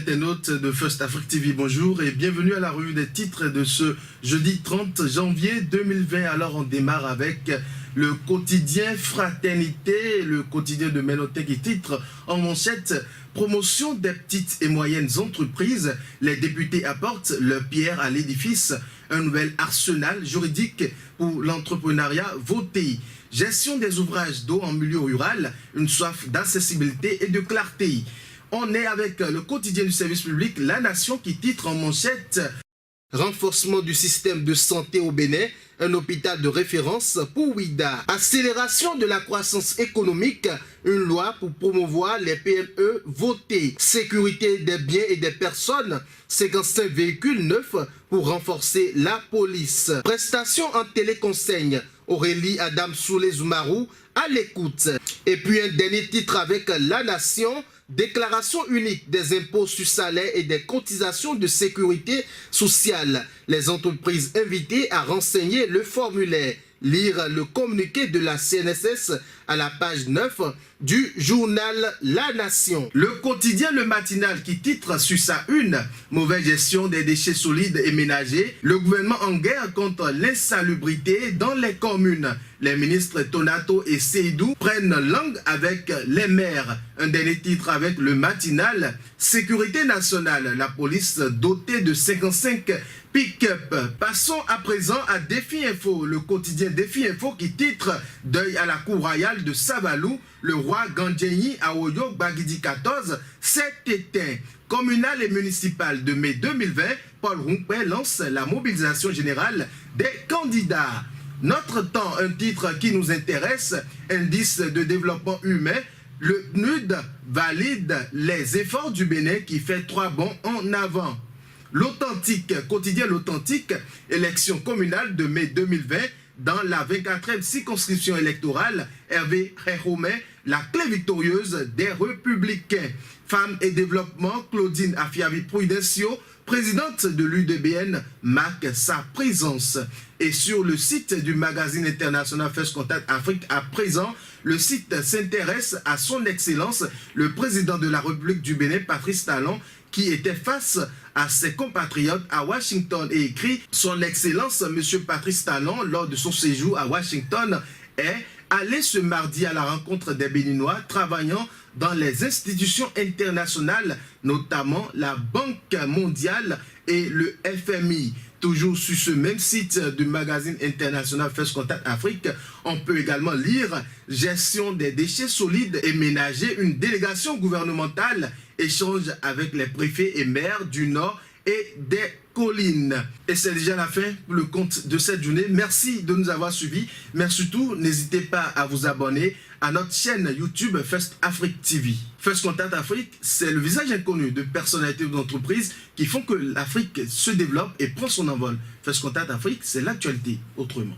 internautes de First Afrique TV, bonjour et bienvenue à la revue des titres de ce jeudi 30 janvier 2020. Alors on démarre avec le quotidien Fraternité, le quotidien de Ménoté qui titre en manchette « Promotion des petites et moyennes entreprises, les députés apportent leur pierre à l'édifice, un nouvel arsenal juridique pour l'entrepreneuriat voté. Gestion des ouvrages d'eau en milieu rural, une soif d'accessibilité et de clarté ». On est avec le quotidien du service public La Nation qui titre en manchette « Renforcement du système de santé au Bénin, un hôpital de référence pour Ouida. Accélération de la croissance économique, une loi pour promouvoir les PME votée. Sécurité des biens et des personnes, 55 véhicules neufs pour renforcer la police. Prestations en téléconseil, Aurélie Adam Soulé-Zoumarou à l'écoute. Et puis un dernier titre avec La Nation. Déclaration unique des impôts sur salaire et des cotisations de sécurité sociale. Les entreprises invitées à renseigner le formulaire. Lire le communiqué de la CNSS à la page 9 du journal La Nation. Le quotidien Le Matinal qui titre sur sa une « Mauvaise gestion des déchets solides et ménagers, le gouvernement en guerre contre l'insalubrité dans les communes. Les ministres Tonato et Seydou prennent langue avec les maires. » Un dernier titre avec Le Matinal « Sécurité nationale, la police dotée de 55 pick-up. » Passons à présent à Défi Info, le quotidien Défi Info qui titre « Deuil à la cour royale de Savalou, le roi Gandjenyi Aoyo Bagidi 14 s'est éteint. » Communal et municipal de mai 2020, Paul Roumpé lance la mobilisation générale des candidats. Notre temps, un titre qui nous intéresse, indice de développement humain, le PNUD valide les efforts du Bénin qui fait 3 bonds en avant. L'Authentique, quotidien L'Authentique, élection communale de mai 2020, dans la 24e circonscription électorale, Hervé Réhomé, la clé victorieuse des Républicains. Femmes et développement, Claudine Afiavi-Prudencio, présidente de l'UDBN, marque sa présence. Et sur le site du magazine international First Contact Afrique, à présent, le site s'intéresse à son excellence, le président de la République du Bénin, Patrice Talon, qui était face à ses compatriotes à Washington et écrit « Son Excellence, M. Patrice Talon, lors de son séjour à Washington, est allé ce mardi à la rencontre des Béninois travaillant dans les institutions internationales, notamment la Banque mondiale et le FMI. » Toujours sur ce même site du magazine international First Contact Afrique, on peut également lire « Gestion des déchets solides et ménagers, une délégation gouvernementale échange avec les préfets et maires du Nord et des collines. » Et c'est déjà la fin pour le compte de cette journée. Merci de nous avoir suivis. Mais surtout, n'hésitez pas à vous abonner à notre chaîne YouTube First Afrique TV. First Contact Afrique, c'est le visage inconnu de personnalités d'entreprises qui font que l'Afrique se développe et prend son envol. First Contact Afrique, c'est l'actualité autrement.